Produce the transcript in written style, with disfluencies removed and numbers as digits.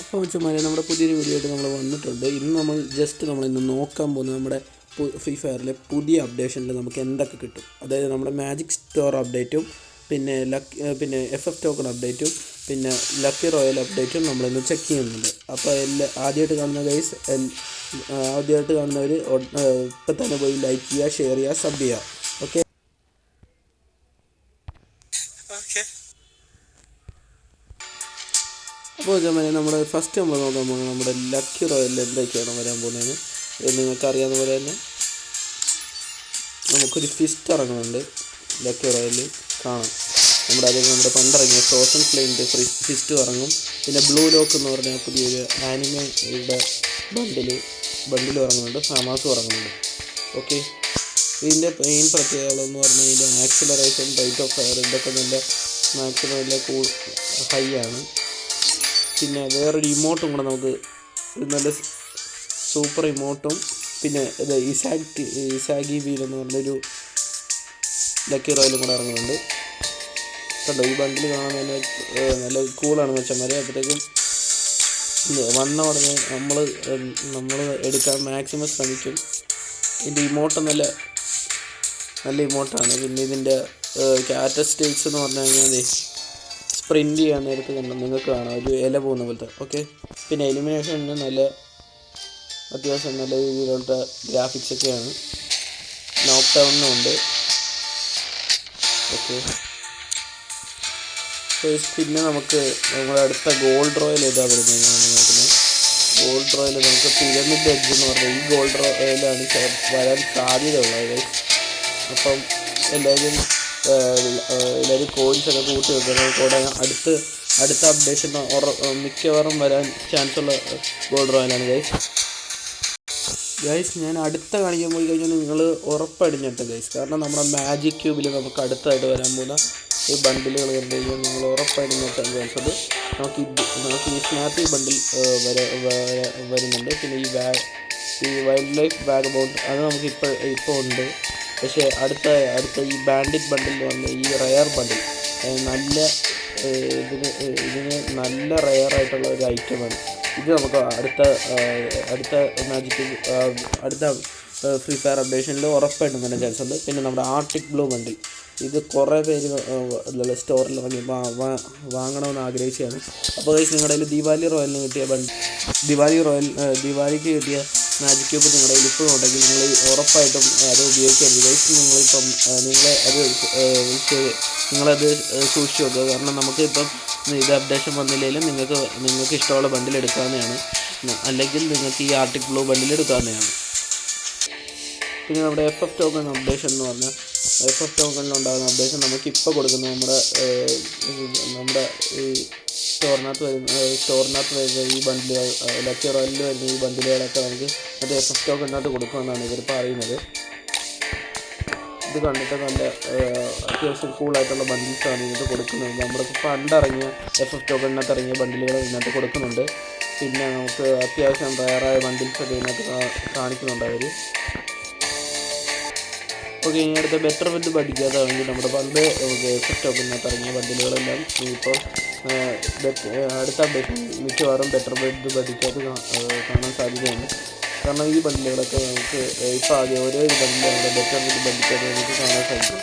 അപ്പോൾ ചുമ്മാ നമ്മുടെ പുതിയൊരു വീഡിയോ ആയിട്ട് നമ്മൾ വന്നിട്ടുണ്ട്. ഇന്ന് നോക്കാൻ പോകുന്നത് നമ്മുടെ ഫ്രീ ഫയറിലെ പുതിയ അപ്ഡേഷനിൽ നമുക്ക് എന്തൊക്കെ കിട്ടും. അതായത് നമ്മുടെ മാജിക് സ്റ്റോർ അപ്ഡേറ്റും പിന്നെ FF ടോക്കൺ അപ്ഡേറ്റും പിന്നെ ലക്കി റോയൽ അപ്ഡേറ്റും നമ്മളിന്ന് ചെക്ക് ചെയ്യുന്നുണ്ട്. അപ്പോൾ ആദ്യമായിട്ട് കാണുന്നവർ ഇപ്പം തന്നെ പോയി ലൈക്ക് ചെയ്യുക, ഷെയർ ചെയ്യുക, സബ് ചെയ്യുക. ഓക്കെ. അപ്പോൾ നമ്മൾ ഫസ്റ്റ് നോക്കാൻ പോകുന്നത് നമ്മുടെ ലക്കി റോയലിൽ എന്തൊക്കെയാണ് വരാൻ പോകുന്നതെന്ന്. നിങ്ങൾക്കറിയാവുന്ന പോലെ തന്നെ നമുക്കൊരു ഫിസ്റ്റ് ഇറങ്ങുന്നുണ്ട് ലക്കി റോയലിൽ കാണാം. നമ്മുടെ പണ്ടിറങ്ങിയ ഫ്രോസൺ ഫ്ലെയിമിൻ്റെ ഫിസ്റ്റ് ഇറങ്ങും. പിന്നെ ബ്ലൂ ലോക്ക് എന്ന് പറഞ്ഞാൽ പുതിയൊരു ആനിമയുടെ ബണ്ടിൽ ഇറങ്ങുന്നുണ്ട്. ഫാമാസും ഇറങ്ങുന്നുണ്ട്. ഓക്കെ. ഇതിൻ്റെ മെയിൻ പ്രത്യേകത എന്ന് പറഞ്ഞാൽ ഇതിൻ്റെ ആക്സിലറേഷൻ, റേറ്റ് ഓഫ് ഫയർ ഇതൊക്കെ മാക്സിമം ഹൈ ആണ്. പിന്നെ വേറൊരു ഇമോട്ടും കൂടെ നമുക്ക് നല്ല സൂപ്പർ ഇമോട്ടും പിന്നെ ഇത് ഇസാഗി വീൽ എന്ന് പറഞ്ഞൊരു ലക്കി റോയലും കൂടെ ഇറങ്ങുന്നുണ്ട്. കണ്ടോ, ഈ ബണ്ടിൽ കാണാൻ തന്നെ നല്ല കൂളാണ് മച്ചന്മാരെ. അപ്പോഴത്തേക്കും വന്ന ഉടനെ നമ്മൾ എടുക്കാൻ മാക്സിമം ശ്രമിക്കും. ഇതിൻ്റെ ഇമോട്ട് നല്ല ഇമോട്ടാണ്. പിന്നെ ഇതിൻ്റെ ക്യാരക്ടറിസ്റ്റിക്സ് എന്ന് പറഞ്ഞു കഴിഞ്ഞാൽ സ്പ്രിൻറ്റ് ചെയ്യാൻ നേരത്ത് നിങ്ങൾക്ക് കാണാം ഒരു ഇല പോകുന്ന പോലത്തെ. ഓക്കെ. പിന്നെ എലിമിനേഷന് അത്യാവശ്യം നല്ല രീതിയിലുള്ള ഗ്രാഫിക്സൊക്കെയാണ്. നോക്ക് ഡൗണിനും ഉണ്ട്. ഓക്കെ. പിന്നെ നമ്മുടെ അടുത്ത ഗോൾഡ് റോയൽ ഏതാ വരുന്നതെന്നാണ് നോക്കുന്നത്. ഗോൾഡ് റോയൽ നമുക്ക് പിരമിഡ് എഡ്ജ് എന്ന് പറഞ്ഞാൽ ഈ ഗോൾഡ് റോയലാണ് വരാൻ സാധ്യതയുള്ളത്. അപ്പം എല്ലാവരും കോയിൻസൊക്കെ കൂട്ടി വെക്കണം. കൂടെ അടുത്ത അപ്ഡേഷൻ മിക്കവാറും വരാൻ ചാൻസുള്ള ഗോൾഡ് റോയലാണ് ഗൈസ്. ഞാൻ അടുത്ത കാണിക്കാൻ പോയി കഴിഞ്ഞാൽ നിങ്ങൾ ഉറപ്പടിഞ്ഞിട്ട് ഗൈസ്. കാരണം നമ്മുടെ മാജിക് ക്യൂബിൽ നമുക്ക് അടുത്തായിട്ട് വരാൻ പോകുന്ന ഈ ബണ്ടിലുകൾ കണ്ടു കഴിഞ്ഞാൽ നിങ്ങൾ ഉറപ്പടിഞ്ഞിട്ടാണ് ചാൻസത്. നമുക്ക് ഈ സ്നാപ്പി ബണ്ടിൽ വരുന്നുണ്ട്. പിന്നെ ഈ വൈൽഡ് ലൈഫ് ബാഗ് ബൗണ്ട് അത് നമുക്ക് ഇപ്പോൾ ഉണ്ട്. പക്ഷേ അടുത്ത ഈ ബാൻഡിറ്റ് ബണ്ടിൽ എന്ന് പറഞ്ഞാൽ ഈ റയർ ബണ്ടിൽ ഇതിന് നല്ല റയറായിട്ടുള്ള ഒരു ഐറ്റമാണ്. ഇത് നമുക്ക് അടുത്ത അടുത്ത ഫ്രീ ഫയർ അപ്ഡേഷനിൽ ഉറപ്പായിട്ടും വരാൻ ചാൻസ് ഉണ്ട്. പിന്നെ നമ്മുടെ ആർട്ടിക് ബ്ലൂ ബണ്ടിൽ ഇത് കുറേ പേര് സ്റ്റോറിൽ വാങ്ങണമെന്ന് ആഗ്രഹിച്ചതാണ്. അപ്പോൾ നിങ്ങളുടെ കയ്യിൽ ദിവാലിക്ക് കിട്ടിയ മാജിക് ക്യൂബ് നിങ്ങളുടെ കയ്യിൽ ഇപ്പോഴും ഉണ്ടെങ്കിൽ നിങ്ങൾ ഉറപ്പായിട്ടും അത് ഉപയോഗിക്കരുത്. നിങ്ങളത് സൂക്ഷിച്ചു വെക്കുക. കാരണം നമുക്കിപ്പം ഇത് അപ്ഡേഷൻ വന്നില്ലെങ്കിലും നിങ്ങൾക്ക് ഇഷ്ടമുള്ള ബണ്ടിൽ എടുക്കാവുന്നതാണ്. അല്ലെങ്കിൽ നിങ്ങൾക്ക് ഈ ആർട്ടിക് ബ്ലൂ ബണ്ടിൽ എടുക്കാവുന്നതാണ്. പിന്നെ നമ്മുടെ FF ടോക്കൺ അപ്ഡേഷൻ എന്ന് പറഞ്ഞാൽ FF ടോക്കണിലുണ്ടാകുന്ന അപ്ഡേഷൻ നമുക്കിപ്പോൾ കൊടുക്കുന്നത് നമ്മുടെ ഈ സ്റ്റോറിനകത്ത് വരുന്ന ഈ ബണ്ടിലുകൾ, ലക്കി റോയലിൽ വരുന്ന ഈ ബണ്ടിലുകളൊക്കെ നമുക്ക് FF ടോക്കണിനകത്ത് കൊടുക്കുമെന്നാണ് ഇവർ പറയുന്നത്. ഇത് കണ്ടിട്ട് നല്ല അത്യാവശ്യം കൂളായിട്ടുള്ള ബണ്ടിൽസാണ് ഇതിനകത്ത് കൊടുക്കുന്നത്. നമ്മുടെ പണ്ടിറങ്ങിയ FF ടോക്കണിനകത്ത് ഇറങ്ങിയ ബണ്ടിലുകൾ ഇതിനകത്ത് കൊടുക്കുന്നുണ്ട്. പിന്നെ നമുക്ക് അത്യാവശ്യം റയറായ ബണ്ടിൽസൊക്കെ ഇതിനകത്ത് കാണിക്കുന്നുണ്ട് അവർ. ഓക്കെ. ഇനി അടുത്ത ബെറ്റർ ബിൽഡ് പഠിക്കാതാണെങ്കിൽ നമ്മുടെ പണ്ട് FF ടോക്കണിനകത്ത് ഇറങ്ങിയ ബണ്ടിലുകളെല്ലാം ഇപ്പോൾ അടുത്ത അപ്ഡേഷൻ മിക്കവാറും ബെറ്റർ ബിൽഡ് പഠിക്കാതെ കാണാൻ സാധ്യതയുണ്ട്. കാരണം ഈ ബണ്ടിലുകളൊക്കെ നമുക്ക് ഇപ്പോൾ ആദ്യം ഒരേ ബണ്ടിൽ നമ്മുടെ ബെറ്റർ ബിൽഡ് പഠിക്കാതെ നമുക്ക് കാണാൻ സാധിക്കും.